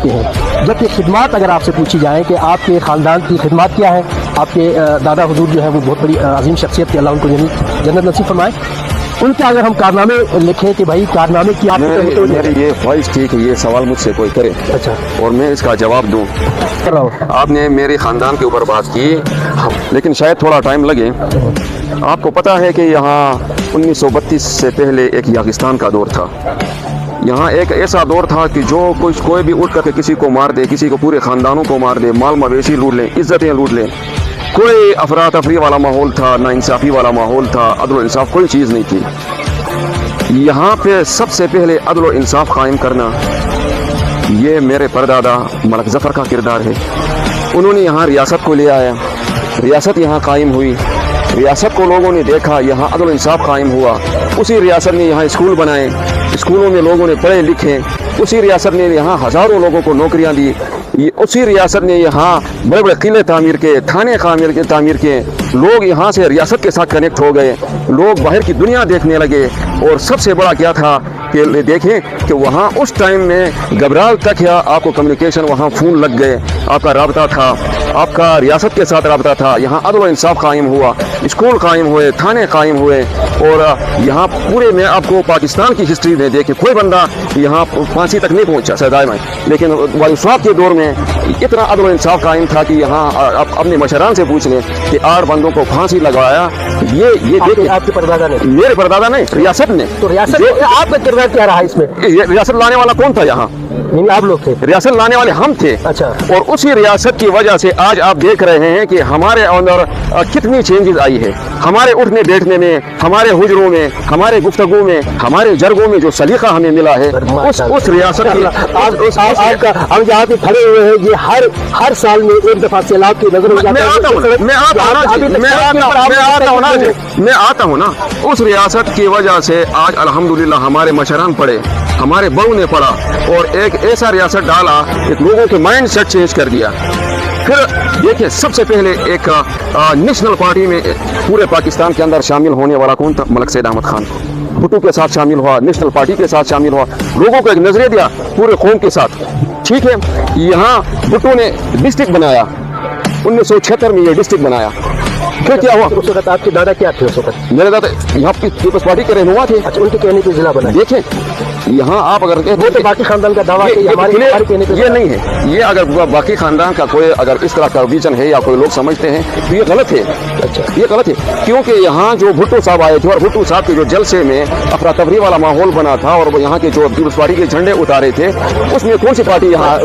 रखते हैं। जबकि खिदमत अगर आपसे पूछी जाए कि आपके ख़ानदान की खिदमत क्या है, आपके दादा हुजूर जो है वो बहुत बड़ी अजीम शख्सियत थी, अल्लाह उनको जन्नत नसीब फरमाए। उनके अगर हम कारनामे लिखें कि भाई कारनामे की आप मेरी ये ख्वाहिश थी कि ये सवाल मुझसे कोई करे, अच्छा, और मैं इसका जवाब दूं। आपने मेरे ख़ानदान के ऊपर बात की, लेकिन शायद थोड़ा टाइम लगे। आपको पता है कि यहाँ 1932 से पहले एक यागिस्तान का दौर था। यहाँ एक ऐसा दौर था कि जो कोई भी उठ करके किसी को मार दे, किसी को पूरे ख़ानदानों को मार दे, माल मवेशी लूट लें, इज़्ज़तें लूट लें। कोई अफरा तफरी वाला माहौल था, ना इंसाफ़ी वाला माहौल था, अदल इंसाफ कोई चीज़ नहीं थी। यहाँ पे सबसे पहले अदल इंसाफ कायम करना, ये मेरे परदादा मलक ज़फ़र का किरदार है। उन्होंने यहाँ रियासत को ले आया, रियासत यहाँ कायम हुई, रियासत को लोगों ने देखा, यहाँ अदल इंसाफ कायम हुआ। उसी रियासत ने यहाँ स्कूल बनाए, स्कूलों में लोगों ने पढ़े लिखे। उसी रियासत ने यहाँ हज़ारों लोगों को नौकरियाँ दी। उसी रियासत ने यहाँ बड़े बड़े किले तामीर के, थाने तामीर के। लोग यहाँ से रियासत के साथ कनेक्ट हो गए, लोग बाहर की दुनिया देखने लगे। और सबसे बड़ा क्या था कि देखें कि वहाँ उस टाइम में घबराहट तक या आपको कम्युनिकेशन, वहाँ फ़ोन लग गए, आपका राबता था, आपका रियासत के साथ राबता था। यहाँ अदल इंसाफ कायम हुआ, स्कूल कायम हुए, थाने कायम हुए। और यहाँ पूरे में आपको पाकिस्तान की हिस्ट्री में देखे कोई बंदा यहाँ फांसी तक नहीं पहुँचा सजाए में, लेकिन वाली साहब के दौर में इतना अदल इंसाफ कायम था कि यहाँ आप अपने मशरान से पूछ लें कि 8 बंदों को फांसी लगाया। ये देखिए, आपके परदादा ने, मेरे परदादा ने, रियासत ने। तो रियासत आपका किरदार क्या रहा इसमें? रियासत लाने वाला कौन था यहाँ? नहीं, आप लोग थे। रियासत लाने वाले हम थे। अच्छा। और उसी रियासत की वजह से आज आप देख रहे हैं कि हमारे अंदर कितनी चेंजेस आई है। हमारे उठने बैठने में, हमारे हुजरों में, हमारे गुफ्तगू में, हमारे जरगों में जो सलीका हमें मिला है उस रियासत की। हम जहाँ पे खड़े हुए हैं, ये हर साल में एक दफा सैलाब की नजर मैं आता हूँ ना। उस रियासत की वजह से आज अल्हम्दुलिल्लाह हमारे मशरान पढ़े, हमारे बड़ों ने पढ़ा, और एक ऐसा रियासत डाला कि लोगों के माइंड सेट चेंज कर दिया। फिर देखिए, सबसे पहले एक नेशनल पार्टी में पूरे पाकिस्तान के अंदर शामिल होने वाला कौन था? मलक सैयद अहमद खान भुट्टो के साथ शामिल हुआ, नेशनल पार्टी के साथ शामिल हुआ, लोगों को एक नजरिया दिया पूरे कौम के साथ। ठीक है, यहाँ भुट्टो ने डिस्ट्रिक्ट बनाया, 1976 में ये डिस्ट्रिक्ट बनाया। फिर क्या हुआ? उस वक्त आपके दादा क्या थे? उस वक्त मेरे दादा यहाँ की पीपल्स पार्टी के रहनुमा थे। अच्छा, उनके कहने पे जिला बना। देखें, यहाँ आप अगर तो बाकी खानदान का दावा ये नहीं है। ये अगर बाकी खानदान का कोई अगर इस तरह का विजन है या कोई लोग समझते हैं तो ये गलत है। अच्छा, ये गलत है, क्योंकि यहाँ जो भुट्टो साहब आए थे और भुट्टो साहब के जो जलसे में अफरा तफरी वाला माहौल बना था और यहाँ के जो पीपल्स पार्टी के झंडे उतारे थे, उसमें कौन सी पार्टी यहाँ?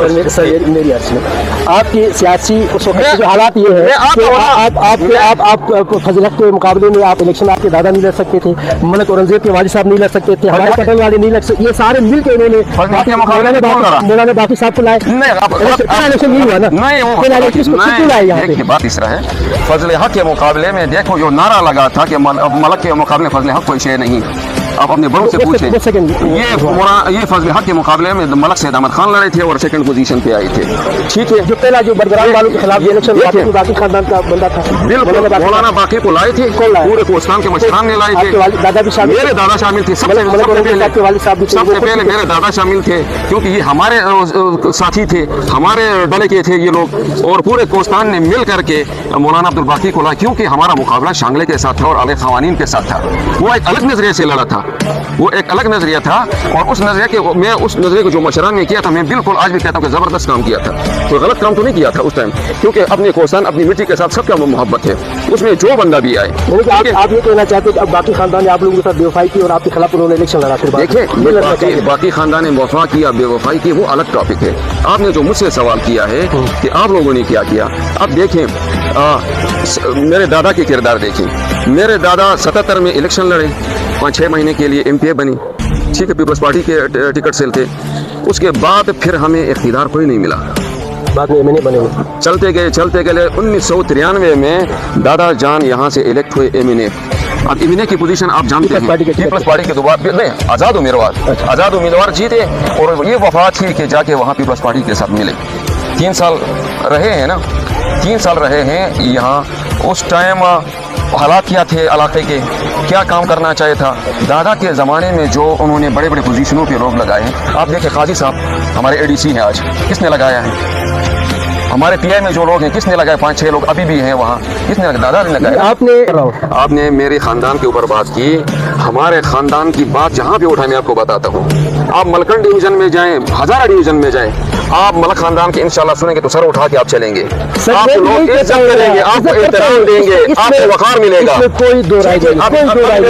मेरी आपकी सियासी उस वक्त जो हालात ये है, आप फजल हक के मुकाबले में आप इलेक्शन आपके दादा नहीं लड़ सकते थे, मलक औरंगजेब के वालिद साहब नहीं लड़ सकते थे, हमारे पटेल वाले नहीं लड़ सकते, ये सारे मिल के इन्होंने मौलाना बाकी साहब को लाए। इलेक्शन नहीं हुआ ना, बात इस तरह है। फजल हक के मुकाबले में देखो जो नारा लगा था कि मलक के मुकाबले फजल हक कोई शे नहीं। आप अपने बड़ों से पूछें, ये फजल हक के मुकाबले में मलक सैयद अहमद खान लड़े थे और सेकंड पोजीशन पे आए थे। ठीक है, जो पहला जो बरगरान वालों के खिलाफ इलेक्शन बाकी खानदान का बंदा था, बिल्कुल मौलाना बाकी को लाए थे, पूरे कोस्तान के मशरान ने लाए थे। दादा भी शामिल, मेरे दादा शामिल थे, सबसे पहले मेरे दादा शामिल थे, क्योंकि ये हमारे साथी थे, हमारे डले के थे ये लोग। और पूरे कोस्तान ने मिल करके मौलाना अब्दुल बाकी को लाया, क्योंकि हमारा मुकाबला शांगले के साथ था और अली खवानीन के साथ था। वो एक अलग नजरिए से लड़ा था, वो एक अलग नजरिया था। और उस नजरिए को जो मशरान ने किया था, मैं बिल्कुल आज भी कहता हूँ कि जबरदस्त काम किया था। कोई गलत काम तो नहीं किया था उस टाइम, क्योंकि अपने कोस्तान अपनी मिट्टी के साथ सबका मोहब्बत है, उसमें जो बंदा भी आए। आप ये कहना चाहते हैं कि अब बाकी खानदान ने आप लोगों के साथ बेवफाई की और आपके खिलाफ उन्होंने इलेक्शन लड़ा? फिर देखिए, बाकी खानदान ने वफा किया बेवफाई की, वो अलग टॉपिक है। आपने जो मुझसे सवाल किया है कि आप लोगों ने क्या किया, अब देखें मेरे दादा के किरदार देखें। मेरे दादा 77 में इलेक्शन लड़े, 5-6 महीने के लिए MPA बनी। ठीक है, पीपल्स पार्टी के टिकट सेल थे। उसके बाद फिर हमें इख्तियार कोई नहीं मिला, बाद में MNA बने। चलते गए 1993 में दादा जान यहाँ से इलेक्ट हुए MNA। अब MNA की पोजीशन आप जानते हैं, पीपल्स पार्टी के दोबारा नहीं, आज़ाद उम्मीदवार जीते। और ये वफा थी कि जाके वहाँ पीपल्स पार्टी के साथ मिले। 3 साल रहे हैं ना, 3 साल रहे हैं यहाँ। उस टाइम हालात क्या थे इलाके के, क्या काम करना चाहिए था। दादा के ज़माने में जो उन्होंने बड़े बड़े पोजीशनों पे लोग लगाए हैं, आप देखिए काजी साहब हमारे एडीसी हैं आज, किसने लगाया है। हमारे पीआई में जो लोग हैं किसने लगाए, 5-6 लोग अभी भी हैं वहाँ, किसने लगाया, दादा ने लगाया। आपने मेरे ख़ानदान के ऊपर बात की, हमारे ख़ानदान की बात जहाँ पे उठाए मैं आपको बताता हूँ। आप मलकन डिवीज़न में जाएँ, हज़ारा डिवीज़न में जाएँ, आप मलक ख़ानदान के इंशाल्लाह सुनेंगे तो सर उठा के आप चलेंगे। आप लोग इज्जत करेंगे, आपको एहतराम देंगे, आपको वक़ार मिलेगा। कोई दो राय नहीं।